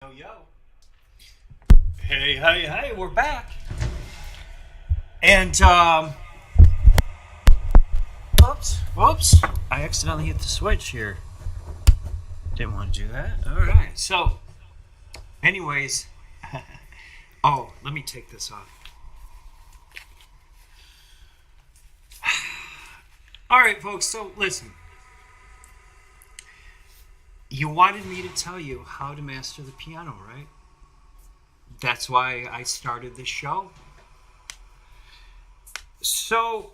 Yo, yo. Hey, we're back. And, whoops. I accidentally hit the switch here. Didn't want to do that. All right. So, anyways, oh, let me take this off. All right, folks. So, listen. You wanted me to tell you how to master the piano, right? That's why I started this show. So,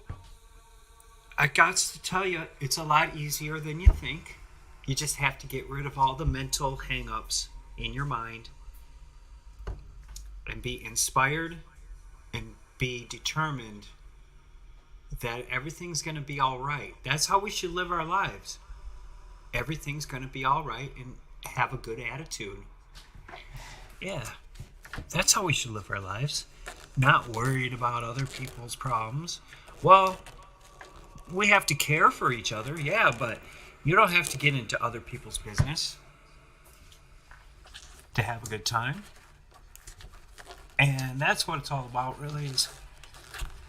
I got to tell you, it's a lot easier than you think. You just have to get rid of all the mental hang-ups in your mind and be inspired and be determined that everything's going to be all right. That's how we should live our lives. Everything's going to be all right and have a good attitude. Yeah, that's how we should live our lives. Not worried about other people's problems. Well, we have to care for each other, yeah, but you don't have to get into other people's business to have a good time. And that's what it's all about, really, is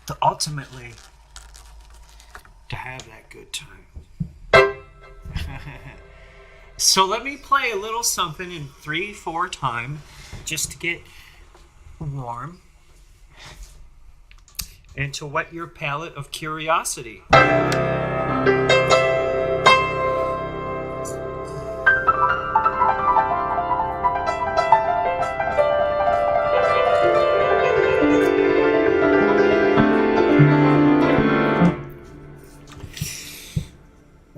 to ultimately to have that good time. So let me play a little something in 3/4 time just to get warm and to whet your palate of curiosity.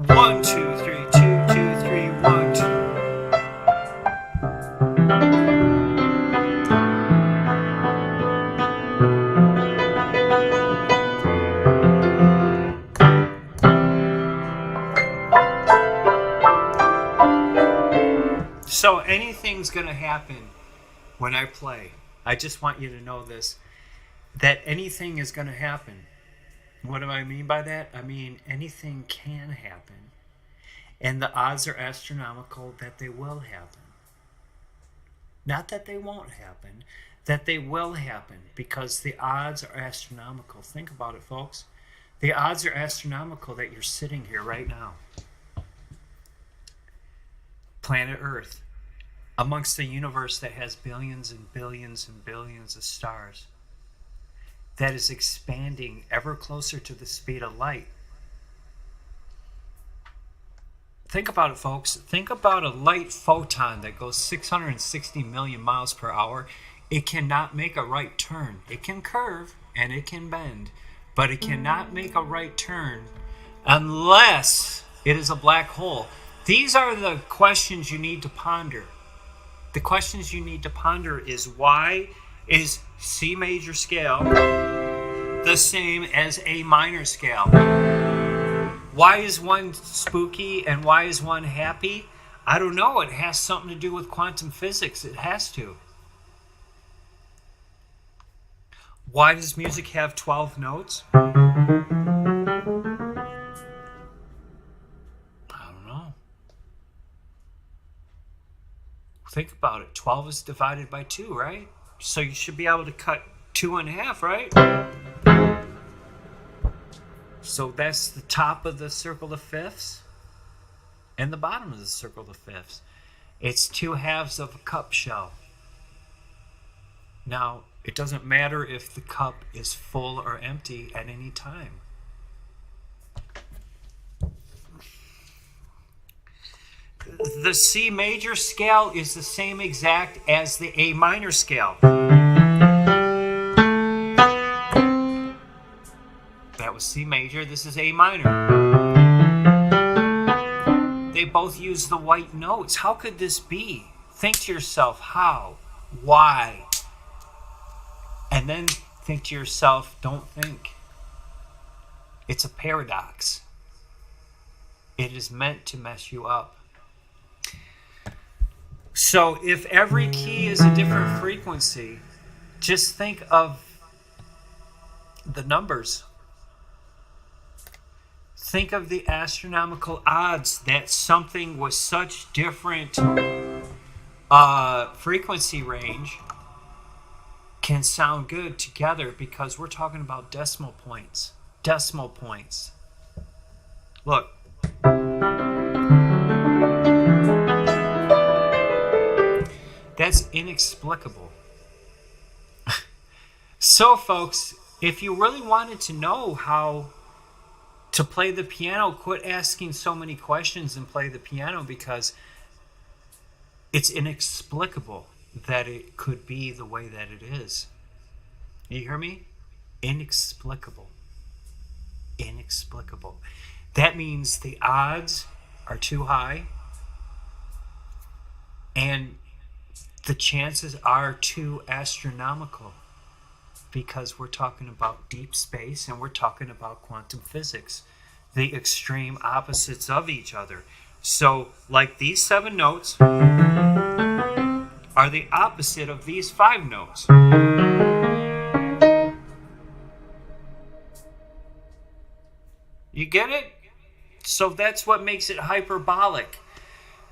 One, two, three, 2, 2, 3, 1, 2. So anything's going to happen when I play. I just want you to know this, that anything is going to happen. What do I mean by that? I mean anything can happen. And the odds are astronomical that they will happen. Not that they won't happen, that they will happen, because the odds are astronomical. Think about it, folks. The odds are astronomical that you're sitting here right now. Planet Earth, amongst the universe that has billions and billions and billions of stars, that is expanding ever closer to the speed of light. Think about it, folks. Think about a light photon that goes 660 million miles per hour. It cannot make a right turn. It can curve and it can bend, but it cannot make a right turn unless it is a black hole. These are the questions you need to ponder. The questions you need to ponder is, why is C major scale the same as A minor scale? Why is one spooky and why is one happy? I don't know. It has something to do with quantum physics. It has to. Why does music have 12 notes? I don't know. Think about it. 12 is divided by 2, right? So you should be able to cut 2 in half, right? So that's the top of the circle of fifths and the bottom of the circle of fifths. It's 2 halves of a cup shell. Now, it doesn't matter if the cup is full or empty at any time. The C major scale is the same exact as the A minor scale. That was C major, this is A minor. They both use the white notes. How could this be? Think to yourself, how? Why? And then think to yourself, don't think. It's a paradox. It is meant to mess you up. So if every key is a different frequency, just think of the numbers. Think of the astronomical odds that something with such different frequency range can sound good together because we're talking about decimal points. Decimal points. Look. That's inexplicable. So, folks, if you really wanted to know how to play the piano, quit asking so many questions and play the piano, because it's inexplicable that it could be the way that it is. You hear me? Inexplicable. Inexplicable. That means the odds are too high and the chances are too astronomical, because we're talking about deep space and we're talking about quantum physics, the extreme opposites of each other. So, like these 7 notes are the opposite of these 5 notes. You get it? So that's what makes it hyperbolic.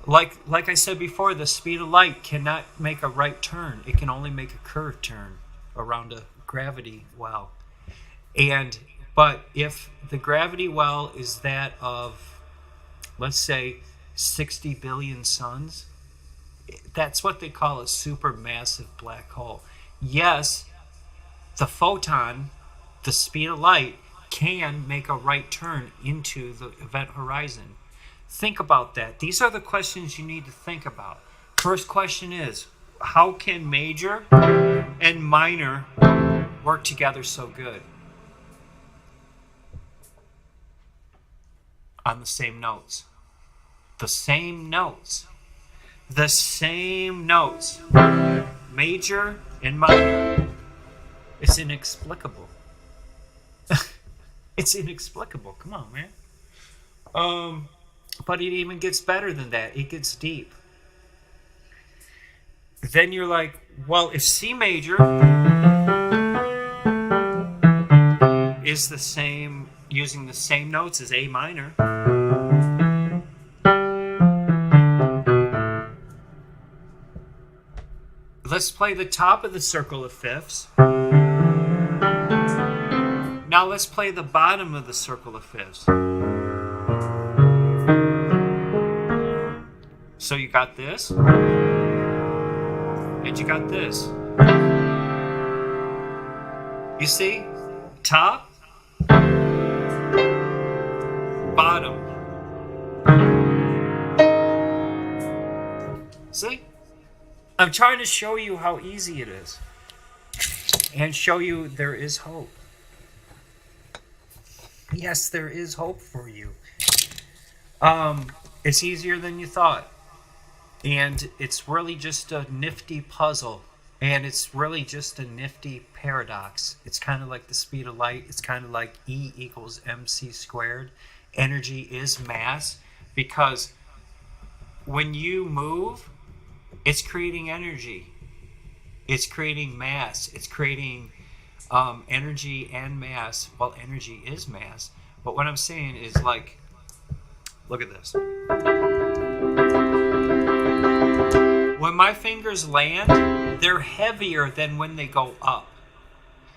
Like I said before, the speed of light cannot make a right turn. It can only make a curved turn around a gravity well. But if the gravity well is that of, let's say, 60 billion suns, that's what they call a supermassive black hole. Yes, the photon, the speed of light, can make a right turn into the event horizon. Think about that. These are the questions you need to think about. First question is, how can major and minor work together so good on the same notes? The same notes. The same notes. Major and minor. It's inexplicable. It's inexplicable. Come on, man. But it even gets better than that. It gets deep. Then you're like, well, if C major is the same, using the same notes as A minor, let's play the top of the circle of fifths. Now let's play the bottom of the circle of fifths. So you got this, and you got this. You see? Top, bottom. See? I'm trying to show you how easy it is, and show you there is hope. Yes, there is hope for you. It's easier than you thought. And it's really just a nifty puzzle. And it's really just a nifty paradox. It's kind of like the speed of light. It's kind of like E equals mc squared. Energy is mass, because when you move, it's creating energy. It's creating mass. It's creating energy and mass. Well, energy is mass. But what I'm saying is, like, look at this. When my fingers land, they're heavier than when they go up.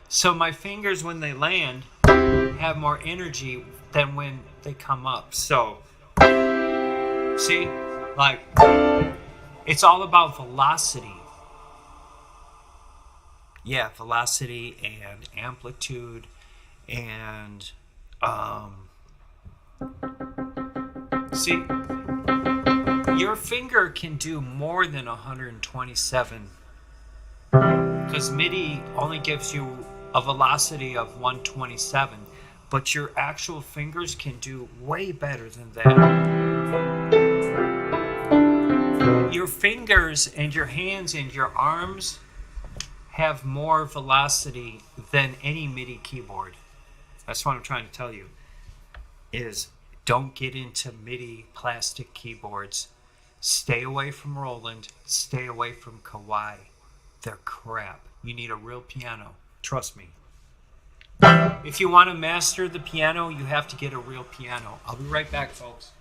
So my fingers, when they land, have more energy than when they come up. So, see? Like, it's all about velocity. Yeah, velocity and amplitude and, see? Your finger can do more than 127, because MIDI only gives you a velocity of 127, but your actual fingers can do way better than that. Your fingers and your hands and your arms have more velocity than any MIDI keyboard. That's what I'm trying to tell you, is don't get into MIDI plastic keyboards. Stay away from Roland. Stay away from Kawai. They're crap. You need a real piano. Trust me. If you want to master the piano, you have to get a real piano. I'll be right back, folks.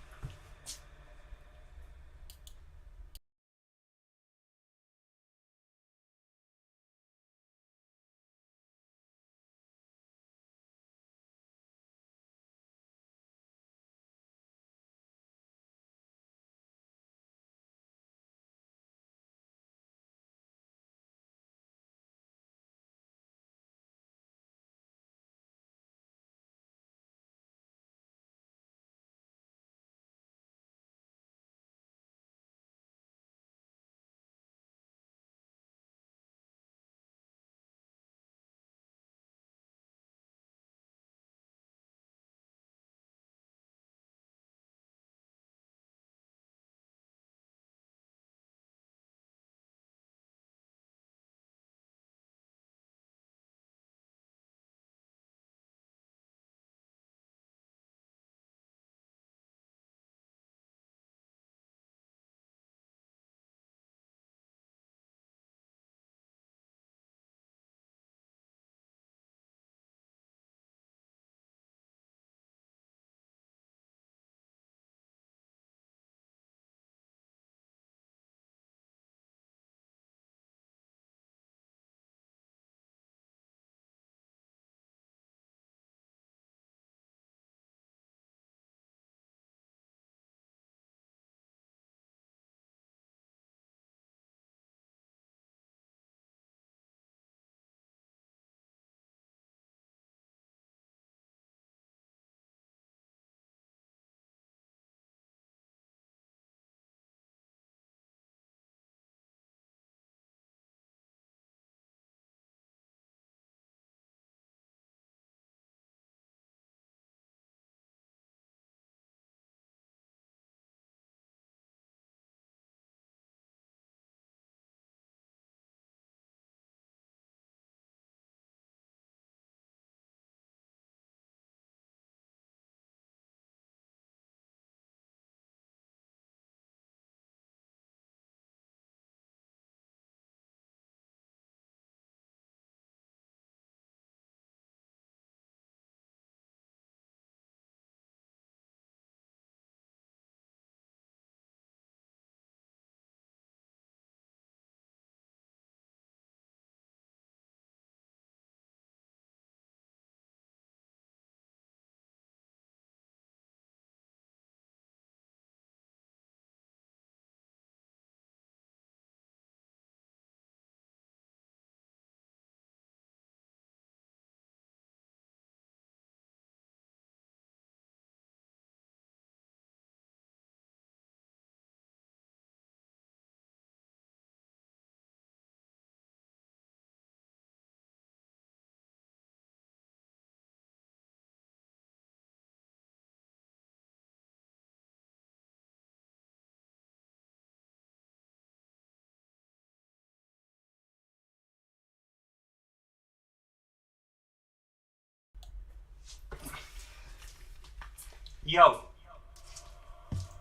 Yo.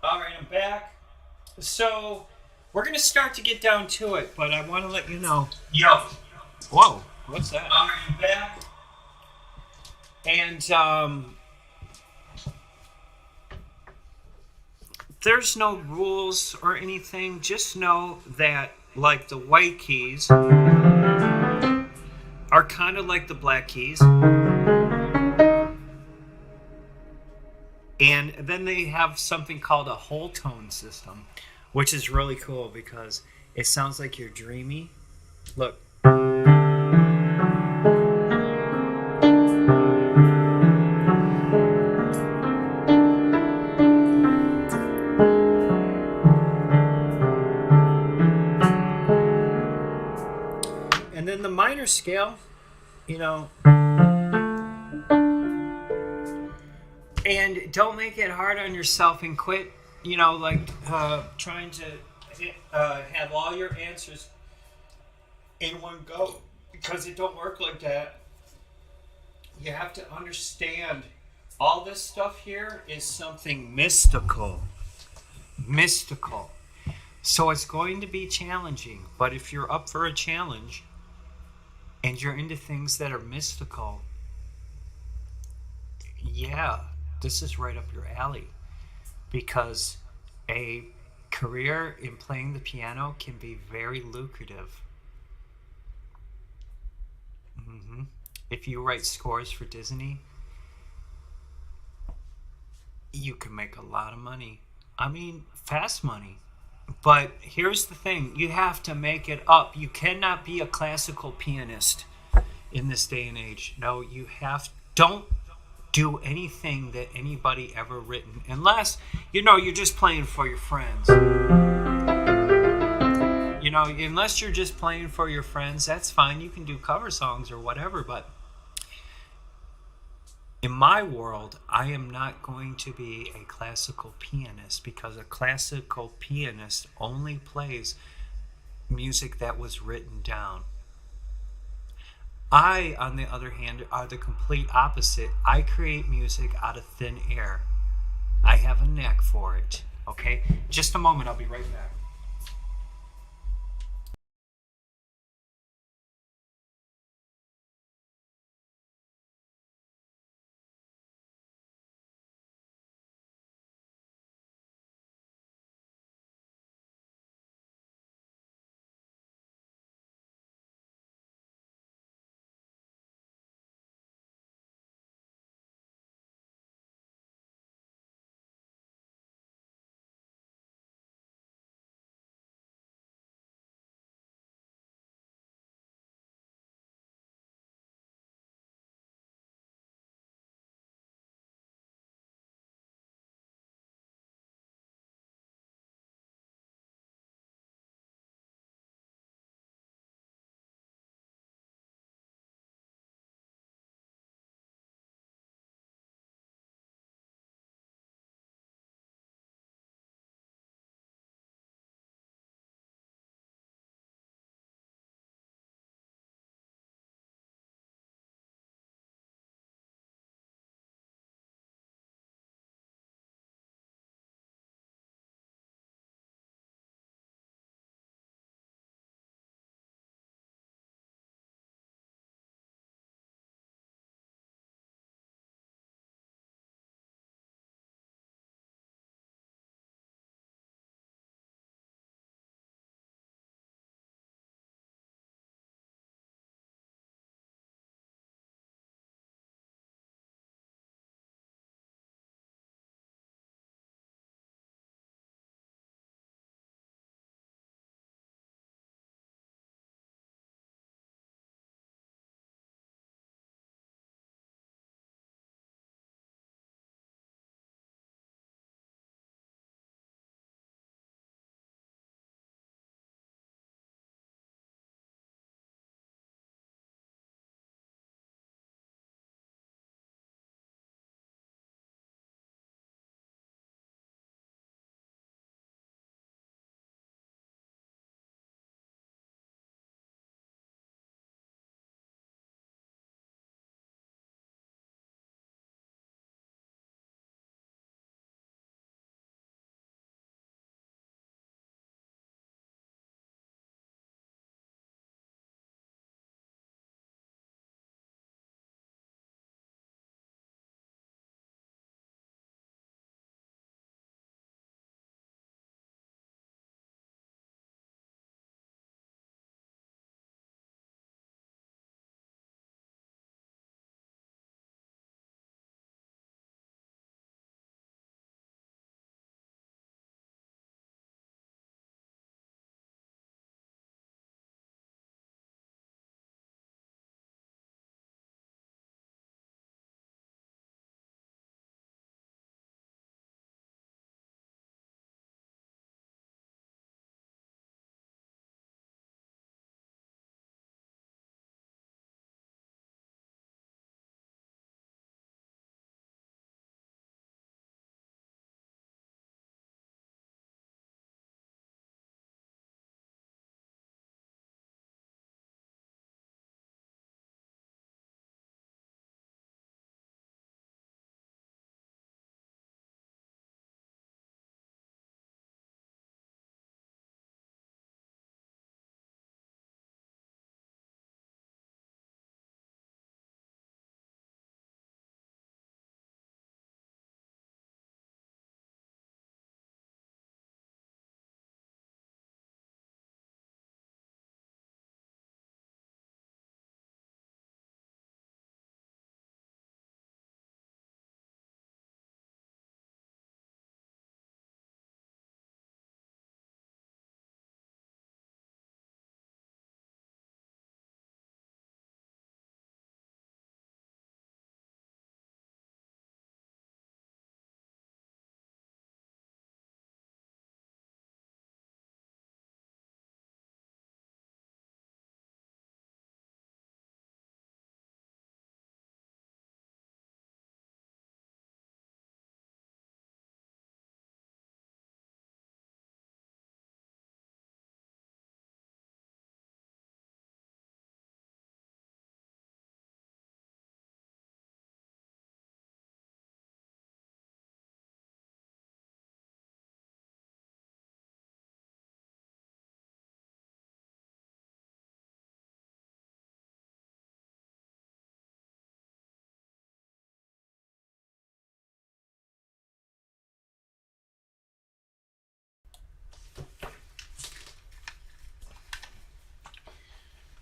All right, I'm back. So we're gonna start to get down to it, but I want to let you know. Yo. Whoa. What's that? All right, I'm back. And there's no rules or anything. Just know that, like, the white keys are kind of like the black keys. And then they have something called a whole tone system, which is really cool because it sounds like you're dreamy. Look. And then the minor scale, you know, and don't make it hard on yourself and quit, you know, like trying to have all your answers in one go, because it don't work like that. You have to understand all this stuff here is something mystical. Mystical. So it's going to be challenging, but if you're up for a challenge and you're into things that are mystical, yeah, this is right up your alley, because a career in playing the piano can be very lucrative. hmm If you write scores for Disney, you can make a lot of money. I mean, fast money. But here's the thing, you have to make it up. You cannot be a classical pianist in this day and age. No, you have, don't do anything that anybody ever written, unless, you know, you're just playing for your friends. You know, unless you're just playing for your friends, that's fine. You can do cover songs or whatever, but in my world, I am not going to be a classical pianist, because a classical pianist only plays music that was written down. I, on the other hand, are the complete opposite. I create music out of thin air. I have a knack for it. Okay? Just a moment, I'll be right back.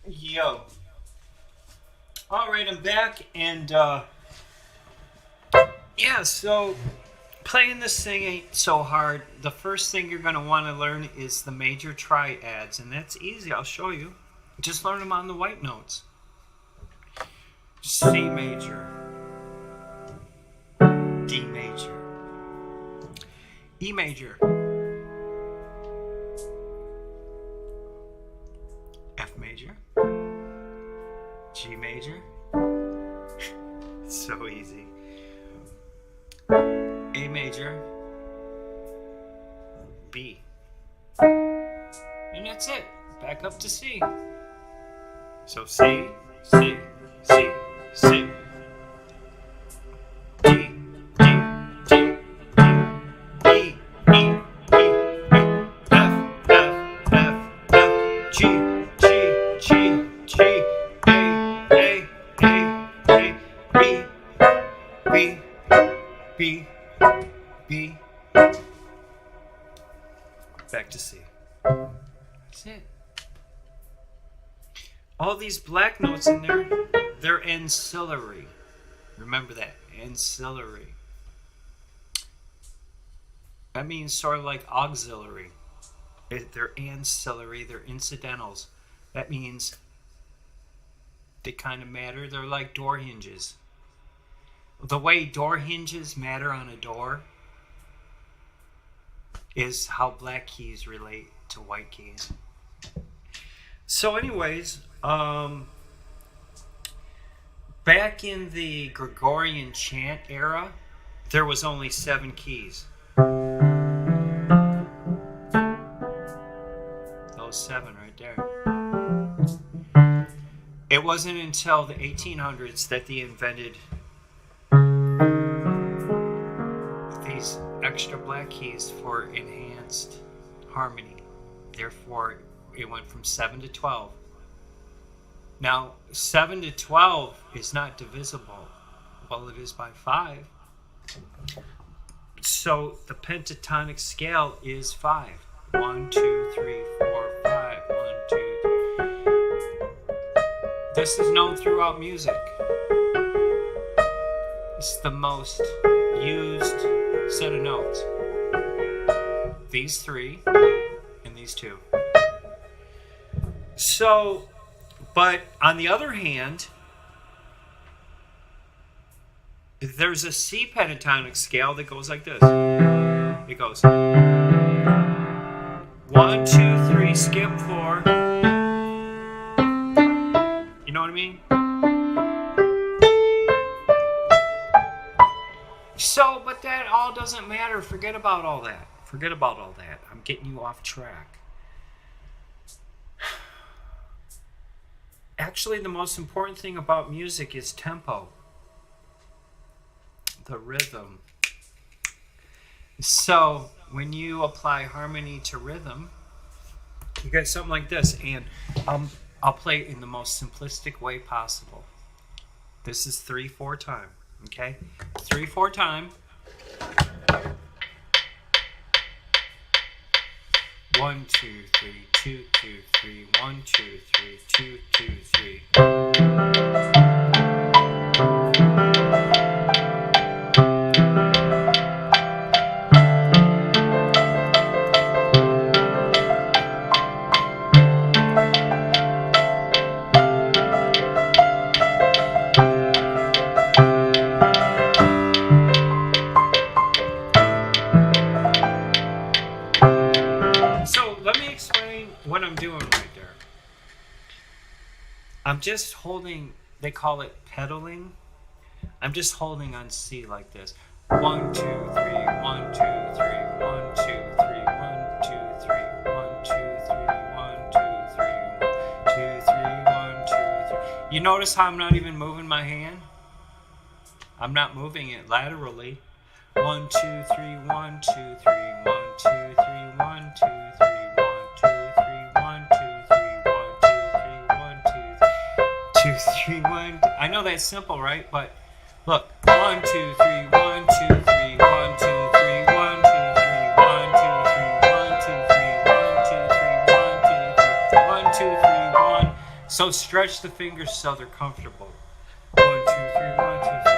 Yo. Alright, I'm back, and yeah, so playing this thing ain't so hard. The first thing you're going to want to learn is the major triads, and that's easy. I'll show you. Just learn them on the white notes. C major, D major, E major, F major, G major. It's so easy. A major, B, and that's it. Back up to C. So C, C, C, C, D, D, D, D, E, E, E, E, F, F, F, F, G, G, G, G, A, B, B, B, B, back to C. That's it. All these black notes in there, they're ancillary. Remember that, ancillary. That means sort of like auxiliary. They're ancillary, they're incidentals. That means they kind of matter. They're like door hinges. The way door hinges matter on a door is how black keys relate to white keys. So anyways, back in the Gregorian chant era, there was only 7 keys. Those 7 right there. It wasn't until the 1800s that they invented these extra black keys for enhanced harmony. Therefore, it went from 7 to 12. Now, 7 to 12 is not divisible. Well, it is by 5. So the pentatonic scale is 5. 1, 2, 3, 4, 5. 1, 2, 3. This is known throughout music. It's the most used set of notes. These 3 and these 2. So, but on the other hand, there's a C pentatonic scale that goes like this. It goes 1, 2, 3, skip 4. You know what I mean? So, but that all doesn't matter. Forget about all that. Forget about all that. I'm getting you off track. Actually, the most important thing about music is tempo. The rhythm. So, when you apply harmony to rhythm, you get something like this. And I'll play it in the most simplistic way possible. This is 3/4 time. Okay? 3/4 time. 1, 2, 3, 2, 2, 3, 1, 2, 3, 2, 2, 3. What I'm doing right there. I'm just holding, they call it pedaling. I'm just holding on C like this. 1, 2, 3, 1, 2, 3, 1, 2, 3, 1, 2, 3, 1, 2, 3, 1, 2, 3, 1, 2, 3, 1, 2, 3. You notice how I'm not even moving my hand? I'm not moving it laterally. 1, 2, 3, 1, 2, 3, 1, 2, 3, 1, 2, 3. 2, 3, 1. I know that's simple, right? But look, 1, 2, 3, 1, 2, 3, 1, 2, 3, 1, 2, 3, 1, 2, 3, 1, 2, 3, 1, 2, 3, 1, 2, 3, 1, 2, 3, 1. So stretch the fingers so they're comfortable. 1, 2, 3, 1, 2, 3.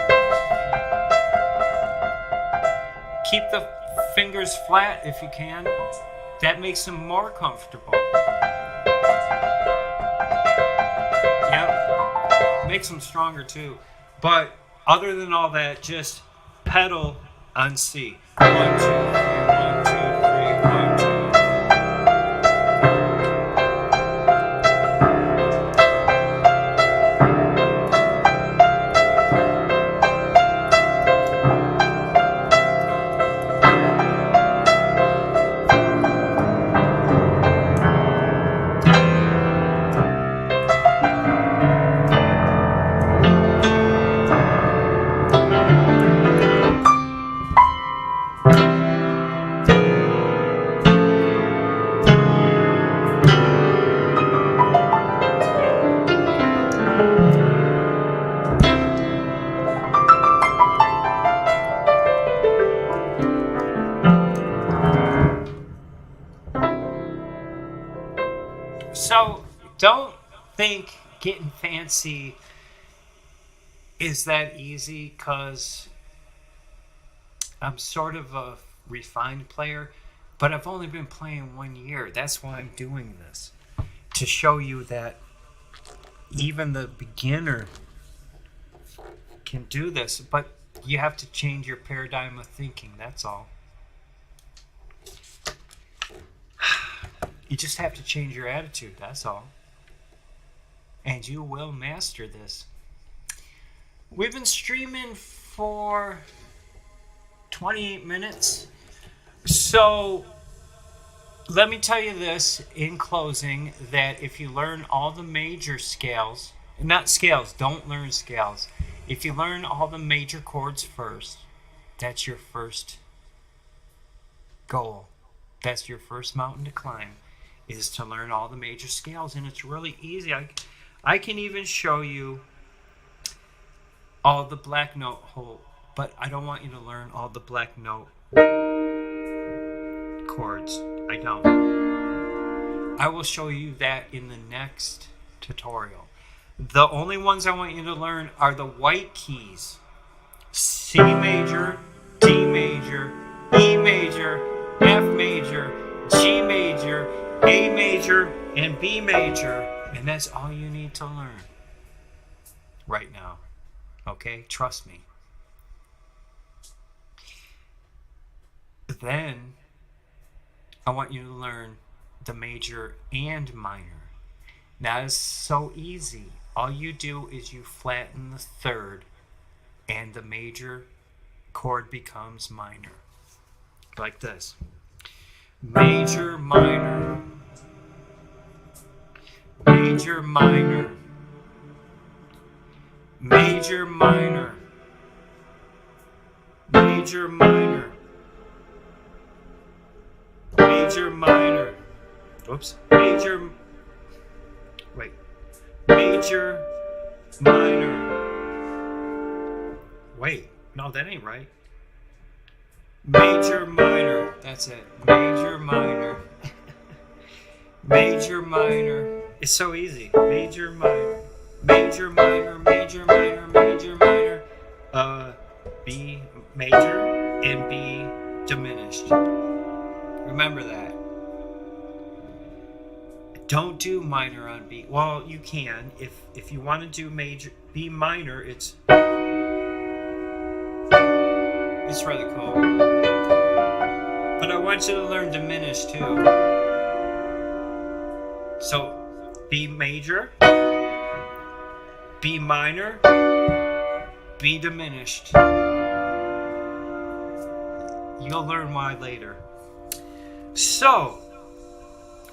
Keep the fingers flat if you can. That makes them more comfortable. Yep. Makes them stronger too. But other than all that, just pedal on C. 1, 2, 3, 1, 2, 3, 1, 2. So don't think getting fancy is that easy, because I'm sort of a refined player, but I've only been playing 1 year. That's why I'm doing this, to show you that even the beginner can do this, but you have to change your paradigm of thinking, that's all. You just have to change your attitude, that's all. And you will master this. We've been streaming for 28 minutes. So let me tell you this in closing, that if you learn all the major scales, not scales, don't learn scales. If you learn all the major chords first, that's your first goal. That's your first mountain to climb, is to learn all the major scales. And it's really easy. I can even show you all the black note whole, but I don't want you to learn all the black note chords. I don't. I will show you that in the next tutorial. The only ones I want you to learn are the white keys. C major, D major, E major, F major, G major, A major, and B major. And that's all you need to learn right now. Okay? Trust me. Then I want you to learn the major and minor. That is so easy. All you do is you flatten the third, and the major chord becomes minor. Like this. Major, minor. Major, minor. Major, minor. Major, minor. Major, minor. Oops. Major. Wait. Major, minor. Wait. No, that ain't right. Major, minor. That's it. Major, minor. Major, minor. It's so easy. Major, minor. Major, minor, major, minor, major, minor. B major and B diminished. Remember that. Don't do minor on B. Well, you can. If you want to do major B minor, it's really cool. But I want you to learn diminished too. So B major, B minor, B diminished. You'll learn why later. So,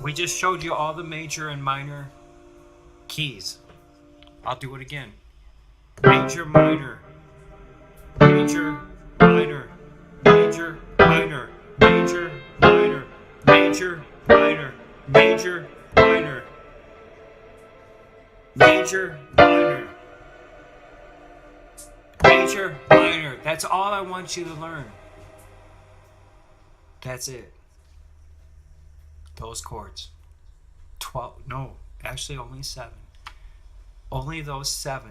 we just showed you all the major and minor keys. I'll do it again. Major, minor. Major, minor. Major, minor. Major, minor. Major, minor. Major, minor. Major, minor. Major, minor. That's all I want you to learn. That's it. Those chords. 12, no, actually only 7. Only those 7.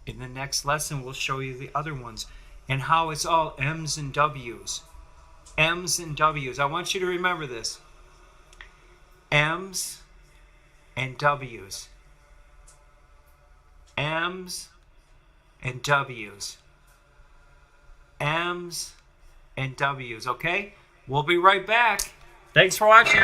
In the next lesson, we'll show you the other ones and how it's all M's and W's. M's and W's. I want you to remember this. M's and W's. M's and W's. M's and W's, okay? We'll be right back. Thanks for watching.